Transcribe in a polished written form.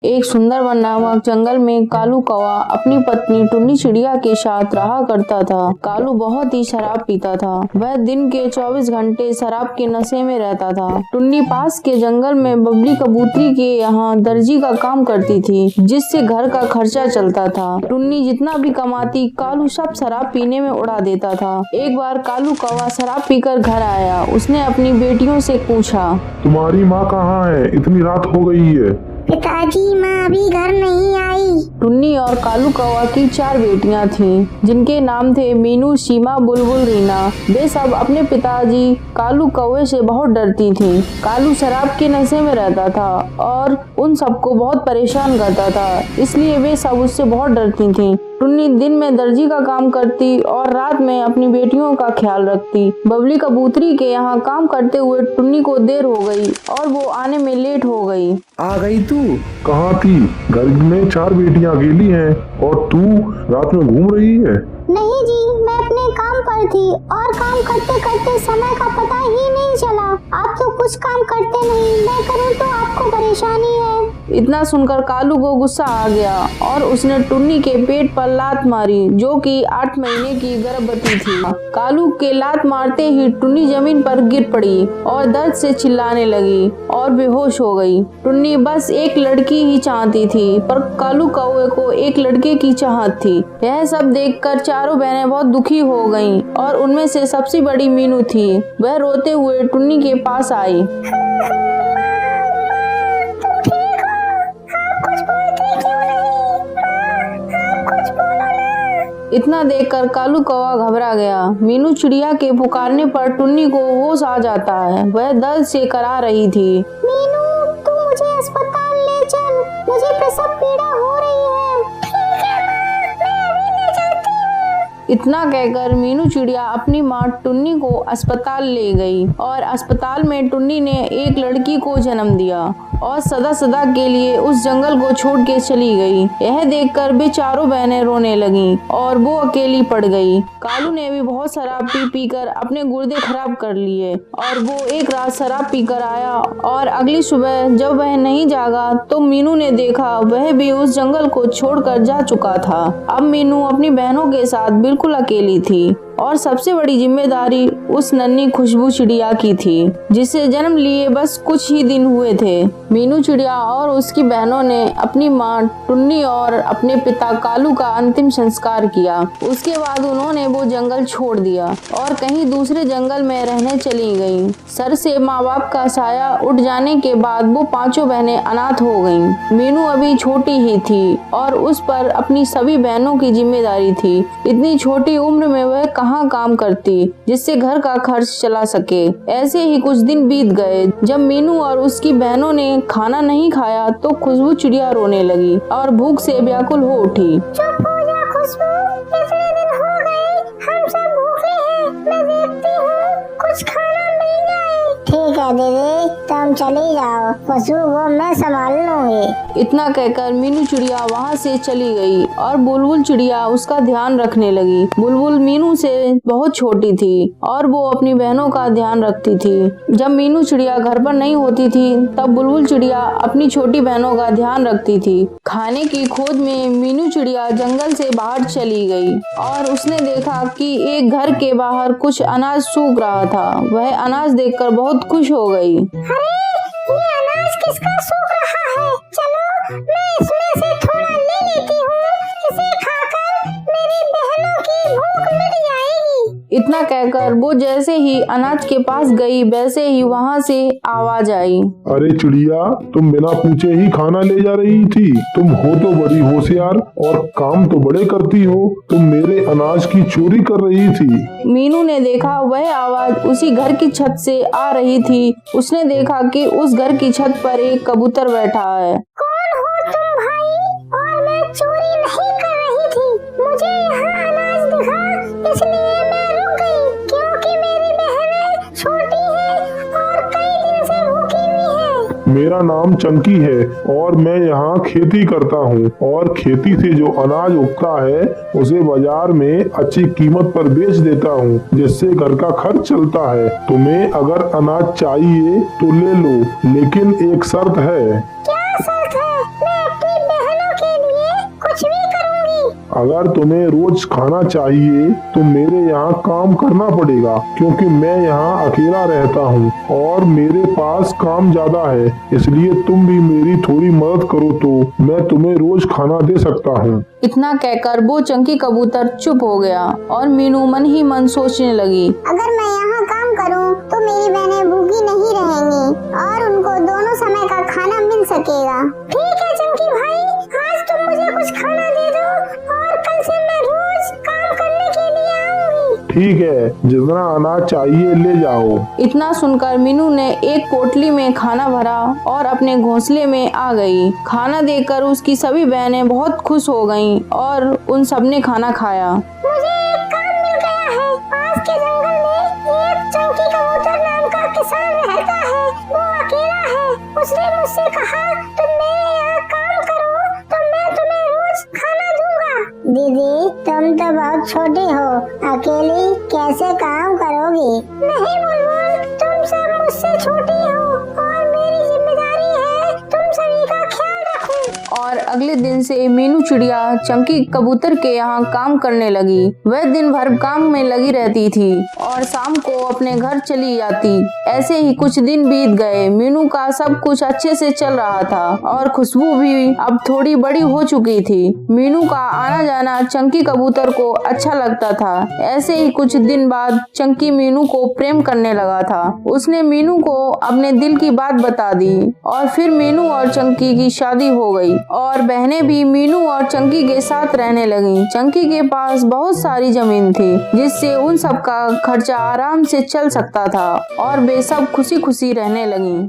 एक सुंदरवन नामक जंगल में कालू कौवा अपनी पत्नी टुन्नी चिड़िया के साथ रहा करता था। कालू बहुत ही शराब पीता था। वह दिन के 24 घंटे शराब के नशे में रहता था। टुन्नी पास के जंगल में बबली कबूतरी के यहाँ दर्जी का काम करती थी, जिससे घर का खर्चा चलता था। टुन्नी जितना भी कमाती कालू सब शराब पीने में उड़ा देता था। एक बार कालू कौवा शराब पीकर घर आया। उसने अपनी बेटियों से पूछा, तुम्हारी माँ कहाँ है? इतनी रात हो गई है। पिताजी, माँ अभी घर नहीं आई। टुन्नी और कालू कौवा की 4 बेटियां थीं, जिनके नाम थे मीनू, सीमा, बुलबुल, रीना। वे सब अपने पिताजी कालू कौवे से बहुत डरती थीं। कालू शराब के नशे में रहता था और उन सबको बहुत परेशान करता था, इसलिए वे सब उससे बहुत डरती थीं। टुन्नी दिन में दर्जी का काम करती और रात में अपनी बेटियों का ख्याल रखती। बबली कबूतरी के यहाँ काम करते हुए टुन्नी को देर हो गई और वो आने में लेट हो गई। आ गई तू? कहाँ थी? घर में 4 बेटियां अकेली हैं और तू रात में घूम रही है। नहीं जी, मैं अपने काम पर थी और काम करते करते समय का पता ही नहीं चला। आप तो कुछ काम करते नहीं, मैं करूँ तो आपको परेशानी है। इतना सुनकर कालू को गुस्सा आ गया और उसने टुन्नी के पेट पर लात मारी, जो कि 8 महीने की गर्भवती थी। कालू के लात मारते ही टुन्नी जमीन पर गिर पड़ी और दर्द से चिल्लाने लगी और बेहोश हो गई। टुन्नी बस एक लड़की ही चाहती थी, पर कालू कौवे को एक लड़के की चाहत थी। यह सब देखकर चारों बहनें बहुत दुखी हो गईं और उनमें से सबसे बड़ी मीनू थी। वह रोते हुए टुन्नी के पास आई। इतना देखकर कालू कौवा घबरा गया। मीनू चिड़िया के पुकारने पर टुन्नी को होश आ जाता है। वह दर्द से करा रही थी। मीनू, तू मुझे अस्पताल ले चल, मुझे प्रसव पीड़ा हो रही है। ठीक है माँ, मैं अभी ले जाती हूँ। इतना कहकर मीनू चिड़िया अपनी माँ टुन्नी को अस्पताल ले गई और अस्पताल में टुन्नी ने एक लड़की को जन्म दिया और सदा सदा के लिए उस जंगल को छोड़ के चली गई। यह देखकर वे चारों बहनें रोने लगीं और वो अकेली पड़ गई। कालू ने भी बहुत शराब पी कर अपने गुर्दे खराब कर लिए और वो एक रात शराब पीकर आया और अगली सुबह जब वह नहीं जागा तो मीनू ने देखा वह भी उस जंगल को छोड़कर जा चुका था। अब मीनू अपनी बहनों के साथ बिल्कुल अकेली थी और सबसे बड़ी जिम्मेदारी उस नन्ही खुशबू चिड़िया की थी, जिसे जन्म लिए बस कुछ ही दिन हुए थे। मीनू चिड़िया और उसकी बहनों ने अपनी माँ टुन्नी और अपने पिता कालू का अंतिम संस्कार किया। उसके बाद उन्होंने वो जंगल छोड़ दिया और कहीं दूसरे जंगल में रहने चली गईं। सर से माँ बाप का साया उठ जाने के बाद वो 5 बहनें अनाथ हो गईं। मीनू अभी छोटी ही थी और उस पर अपनी सभी बहनों की जिम्मेदारी थी। इतनी छोटी उम्र में वह कहाँ काम करती जिससे घर का खर्च चला सके। ऐसे ही कुछ दिन बीत गए। जब मीनू और उसकी बहनों ने खाना नहीं खाया तो खुशबू चिड़िया रोने लगी और भूख से व्याकुल हो उठी। चुप हो जा खुशबू, इतने दिन हो गए, हम सब भूखे हैं। मैं देखती हूँ कुछ खाना मिल जाए। ठीक है दीदी, तुम चली जाओ, खुशबू को मैं संभाल लूंगी। इतना कहकर मीनू चिड़िया वहाँ से चली गई और बुलबुल चिड़िया उसका ध्यान रखने लगी। बुलबुल मीनू से बहुत छोटी थी और वो अपनी बहनों का ध्यान रखती थी। जब मीनू चिड़िया घर पर नहीं होती थी तब बुलबुल चिड़िया अपनी छोटी बहनों का ध्यान रखती थी। खाने की खोज में मीनू चिड़िया जंगल से बाहर चली गई और उसने देखा कि एक घर के बाहर कुछ अनाज सूख रहा था। वह अनाज देखकर बहुत खुश हो गई। अरे, ये अनाज किसका सूख रहा है? चलो मैं इसमें से थोड़ा ले लेती हूँ। इसे खाकर मेरी बहनों की भूख मिट जाएगी। इतना कहकर वो जैसे ही अनाज के पास गई वैसे ही वहाँ से आवाज आई। अरे चिड़िया, तुम बिना पूछे ही खाना ले जा रही थी। तुम हो तो बड़ी होशियार और काम तो बड़े करती हो। तुम मेरे अनाज की चोरी कर रही थी। मीनू ने देखा वह आवाज उसी घर की छत से आ रही थी। उसने देखा कि उस घर की छत पर एक कबूतर बैठा है। कौन हो तुम भाई? और मैं चोरी नहीं कर रही थी। मुझे यहाँ अनाज दिखा, इसलिए मैं रुक गई, क्योंकि मेरी बहनें छोटी हैं और कई दिन से भूखी हुई हैं। मेरा नाम चंकी है और मैं यहाँ खेती करता हूँ और खेती से जो अनाज उगता है उसे बाजार में अच्छी कीमत पर बेच देता हूँ, जिससे घर का खर्च चलता है। तुम्हें अगर अनाज चाहिए तो ले लो, लेकिन एक शर्त है। क्या शर्त है? मैं अगर तुम्हें रोज खाना चाहिए तो मेरे यहाँ काम करना पड़ेगा, क्योंकि मैं यहाँ अकेला रहता हूँ और मेरे पास काम ज्यादा है। इसलिए तुम भी मेरी थोड़ी मदद करो तो मैं तुम्हें रोज खाना दे सकता हूँ। इतना कहकर वो चंकी कबूतर चुप हो गया और मीनू मन ही मन सोचने लगी। अगर मैं यहाँ काम करूँ तो मेरी बहनें भूखी नहीं रहेंगी और उनको दोनों समय का खाना मिल सकेगा। ठीक है चंकी भाई, आज तुम मुझे कुछ खाना दे दो और कल से मैं रोज काम करने के लिए आऊंगी। ठीक है, जितना अनाज चाहिए ले जाओ। इतना सुनकर मीनू ने एक पोटली में खाना भरा और अपने घोंसले में आ गई। खाना देकर उसकी सभी बहनें बहुत खुश हो गईं और उन सबने खाना खाया। मुझे एक काम मिल गया है। पास के जंगल में एक चंकी कबूतर नाम का किसान रहता है। वो अकेला है। उसने मुझसे कहा तुम मेरे यहाँ काम करो तो मैं तुम्हें रोज खाना दूंगा। दीदी तुम तो बहुत छोटी हो, अकेली कैसे काम करोगी? नहीं बुलबुल, तुम सब मुझसे छोटी हो और मेरी जिम्मेदारी है तुम सभी का ख्याल रखूं। और अगले दिन से मीनू चिड़िया चंकी कबूतर के यहाँ काम करने लगी। वह दिन भर काम में लगी रहती थी और शाम को अपने घर चली जाती। ऐसे ही कुछ दिन बीत गए। मीनू का सब कुछ अच्छे से चल रहा था और खुशबू भी अब थोड़ी बड़ी हो चुकी थी। मीनू का आना जाना चंकी कबूतर को अच्छा लगता था। ऐसे ही कुछ दिन बाद चंकी मीनू को प्रेम करने लगा था। उसने मीनू को अपने दिल की बात बता दी और फिर मीनू और चंकी की शादी हो गई और बहनें भी मीनू और चंकी के साथ रहने लगीं। चंकी के पास बहुत सारी जमीन थी जिससे उन सब का खर्चा आराम से चल सकता था और वे सब खुशी खुशी रहने लगीं।